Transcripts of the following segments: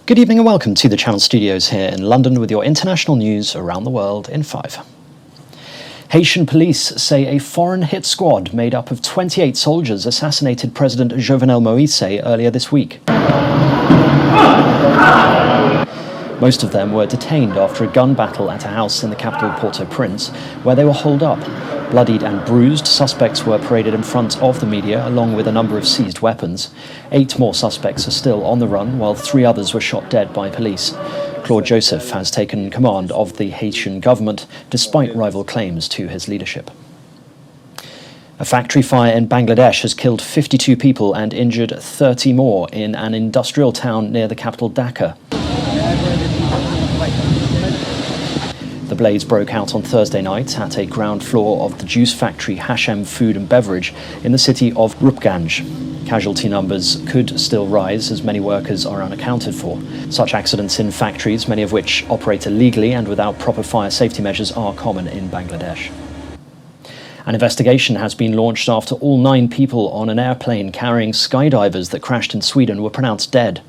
Good evening and welcome to the Channel Studios here in London with your international news around the world in 5. Haitian police say a foreign hit squad made up of 28 soldiers assassinated President Jovenel Moise earlier this week. Most of them were detained after a gun battle at a house in the capital Port-au-Prince, where they were holed up. Bloodied and bruised, suspects were paraded in front of the media, along with a number of seized weapons. 8 more suspects are still on the run, while 3 others were shot dead by police. Claude Joseph has taken command of the Haitian government, despite rival claims to his leadership. A factory fire in Bangladesh has killed 52 people and injured 30 more in an industrial town near the capital Dhaka. The blaze broke out on Thursday night at a ground floor of the juice factory Hashem Food and Beverage in the city of Rupganj. Casualty numbers could still rise as many workers are unaccounted for. Such accidents in factories, many of which operate illegally and without proper fire safety measures, are common in Bangladesh. An investigation has been launched after all 9 people on an airplane carrying skydivers that crashed in Sweden were pronounced dead.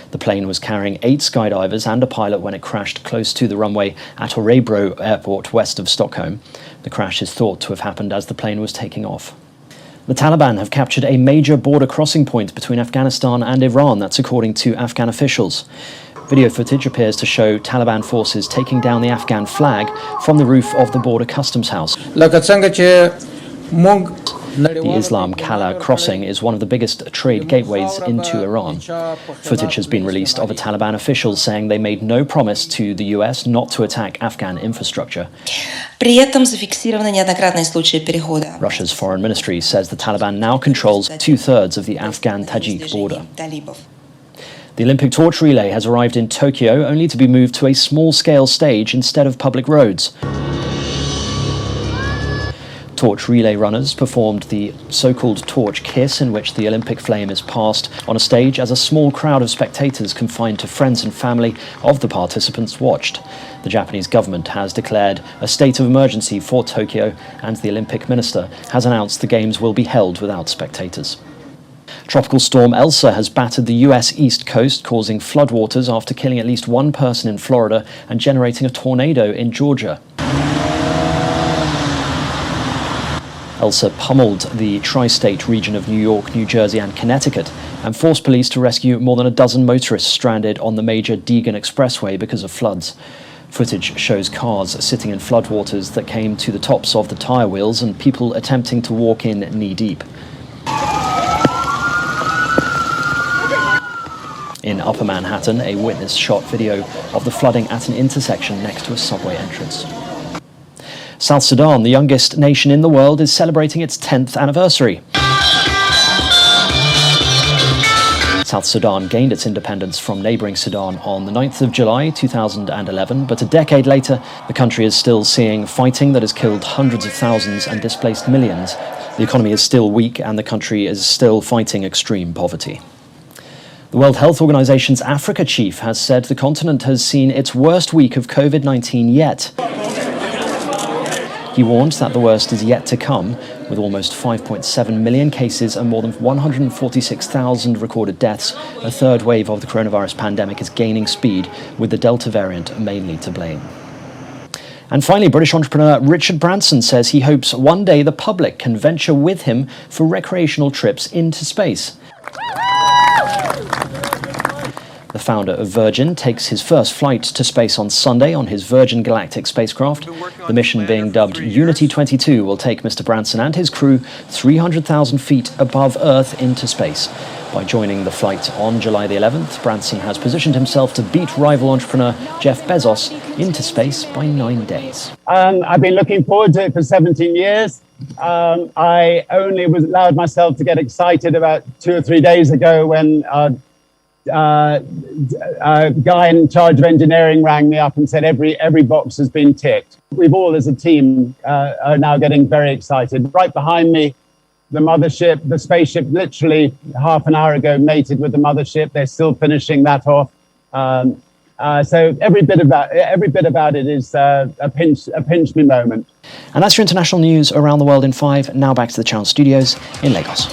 The plane was carrying 8 skydivers and a pilot when it crashed close to the runway at Örebro Airport west of Stockholm. The crash is thought to have happened as the plane was taking off. The Taliban have captured a major border crossing point between Afghanistan and Iran, that's according to Afghan officials. Video footage appears to show Taliban forces taking down the Afghan flag from the roof of the border customs house. The Islam Kala crossing is one of the biggest trade gateways into Iran. Footage has been released of a Taliban official saying they made no promise to the US not to attack Afghan infrastructure. Russia's foreign ministry says the Taliban now controls 2/3 of the Afghan-Tajik border. The Olympic torch relay has arrived in Tokyo only to be moved to a small-scale stage instead of public roads. Torch relay runners performed the so-called torch kiss, in which the Olympic flame is passed on a stage as a small crowd of spectators confined to friends and family of the participants watched. The Japanese government has declared a state of emergency for Tokyo, and the Olympic minister has announced the Games will be held without spectators. Tropical storm Elsa has battered the US East Coast, causing floodwaters after killing at least 1 person in Florida and generating a tornado in Georgia. Elsa pummeled the tri-state region of New York, New Jersey and Connecticut and forced police to rescue more than a dozen motorists stranded on the major Deegan Expressway because of floods. Footage shows cars sitting in floodwaters that came to the tops of the tyre wheels and people attempting to walk in knee-deep. In Upper Manhattan, a witness shot video of the flooding at an intersection next to a subway entrance. South Sudan, the youngest nation in the world, is celebrating its 10th anniversary. South Sudan gained its independence from neighbouring Sudan on the 9th of July 2011, but a decade later, the country is still seeing fighting that has killed hundreds of thousands and displaced millions. The economy is still weak and the country is still fighting extreme poverty. The World Health Organization's Africa chief has said the continent has seen its worst week of COVID-19 yet. He warned that the worst is yet to come, with almost 5.7 million cases and more than 146,000 recorded deaths. A third wave of the coronavirus pandemic is gaining speed, with the Delta variant mainly to blame. And finally, British entrepreneur Richard Branson says he hopes one day the public can venture with him for recreational trips into space. The founder of Virgin takes his first flight to space on Sunday on his Virgin Galactic spacecraft. The mission, being dubbed Unity 22, will take Mr. Branson and his crew 300,000 feet above Earth into space. By joining the flight on July the 11th, Branson has positioned himself to beat rival entrepreneur Jeff Bezos into space by 9 days. I've been looking forward to it for 17 years. I only allowed myself to get excited about 2 or 3 days ago when a guy in charge of engineering rang me up and said every box has been ticked. We've all as a team are now getting very excited. Right behind me, the mothership, the spaceship, literally half an hour ago mated with the mothership. They're still finishing that off. So every bit about it is a pinch me moment. And that's your international news around the world in 5. Now back to the Channel Studios in Lagos.